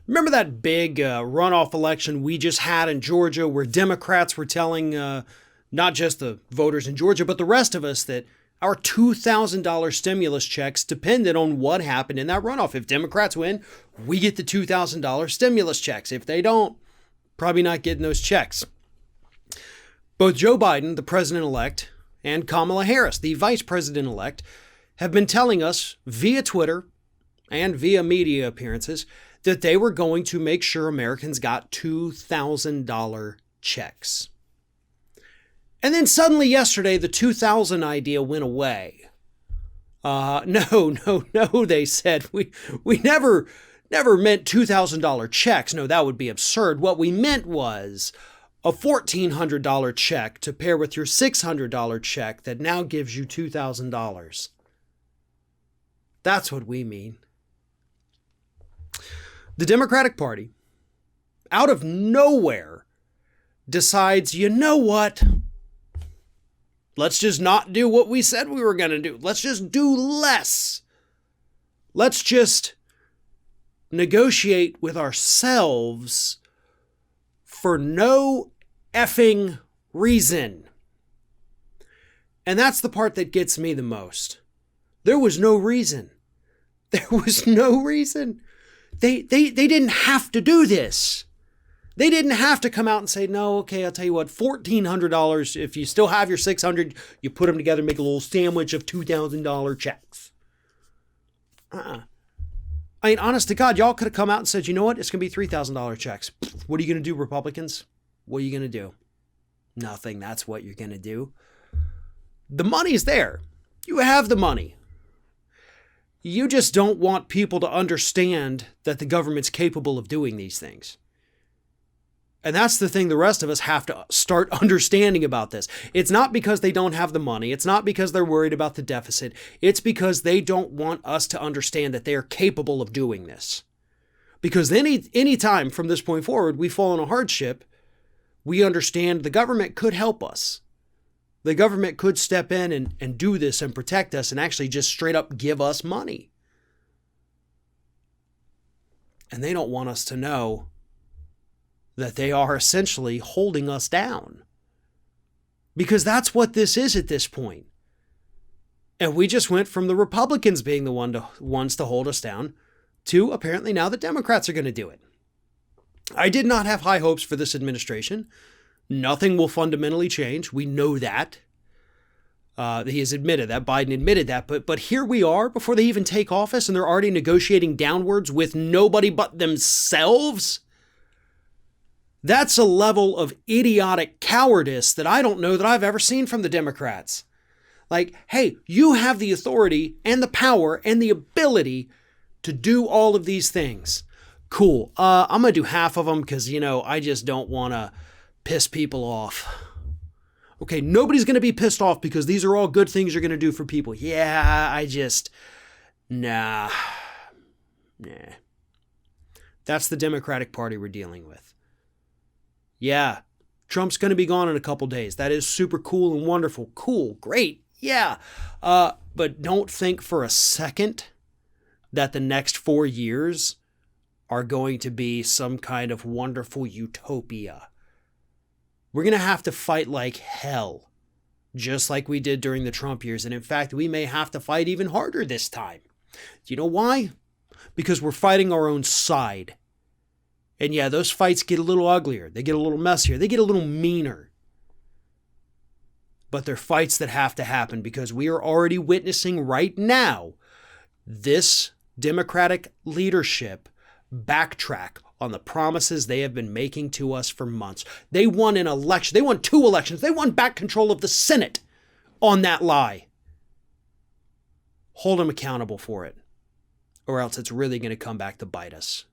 Remember that big runoff election we just had in Georgia where Democrats were telling not just the voters in Georgia, but the rest of us that our $2,000 stimulus checks depended on what happened in that runoff. If Democrats win, we get the $2,000 stimulus checks. If they don't, probably not getting those checks. Both Joe Biden, the president-elect, and Kamala Harris, the vice president-elect, have been telling us via Twitter and via media appearances that they were going to make sure Americans got $2,000 checks. And then suddenly yesterday, the 2000 idea went away. No, they said. We never meant $2,000 checks. No, that would be absurd. What we meant was a $1,400 check to pair with your $600 check that now gives you $2,000. That's what we mean. The Democratic Party, out of nowhere, decides, you know what? Let's just not do what we said we were going to do. Let's just do less. Let's just negotiate with ourselves for no effing reason. And that's the part that gets me the most. There was no reason. There was no reason. They didn't have to do this. They didn't have to come out and say, no, okay, I'll tell you what, $1,400. If you still have your $600, you put them together and make a little sandwich of $2,000 checks. I mean, honest to God, y'all could have come out and said, you know what, it's going to be $3,000 checks. What are you going to do, Republicans? What are you going to do? Nothing. That's what you're going to do. The money's there. You have the money. You just don't want people to understand that the government's capable of doing these things. And that's the thing the rest of us have to start understanding about this. It's not because they don't have the money. It's not because they're worried about the deficit. It's because they don't want us to understand that they are capable of doing this. Because any time from this point forward, we fall in a hardship, we understand the government could help us. The government could step in and do this and protect us and actually just straight up give us money. And they don't want us to know that they are essentially holding us down. Because that's what this is at this point. And we just went from the Republicans being the ones to hold us down to apparently now the Democrats are going to do it. I did not have high hopes for this administration. Nothing will fundamentally change. We know that. He has admitted that. Biden admitted that. But here we are before they even take office and they're already negotiating downwards with nobody but themselves. That's a level of idiotic cowardice that I don't know that I've ever seen from the Democrats. Like, hey, you have the authority and the power and the ability to do all of these things. Cool. I'm going to do half of them because, I just don't want to piss people off. Okay, nobody's going to be pissed off because these are all good things you're going to do for people. Yeah, nah. That's the Democratic Party we're dealing with. Yeah, Trump's going to be gone in a couple days. That is super cool and wonderful. Cool, great, yeah. But don't think for a second that the next 4 years are going to be some kind of wonderful utopia. We're going to have to fight like hell, just like we did during the Trump years. And in fact, we may have to fight even harder this time. Do you know why? Because we're fighting our own side. And yeah, those fights get a little uglier. They get a little messier. They get a little meaner. But they're fights that have to happen because we are already witnessing right now this Democratic leadership backtrack on the promises they have been making to us for months. They won an election. They won 2 elections. They won back control of the Senate on that lie. Hold them accountable for it, or else it's really going to come back to bite us.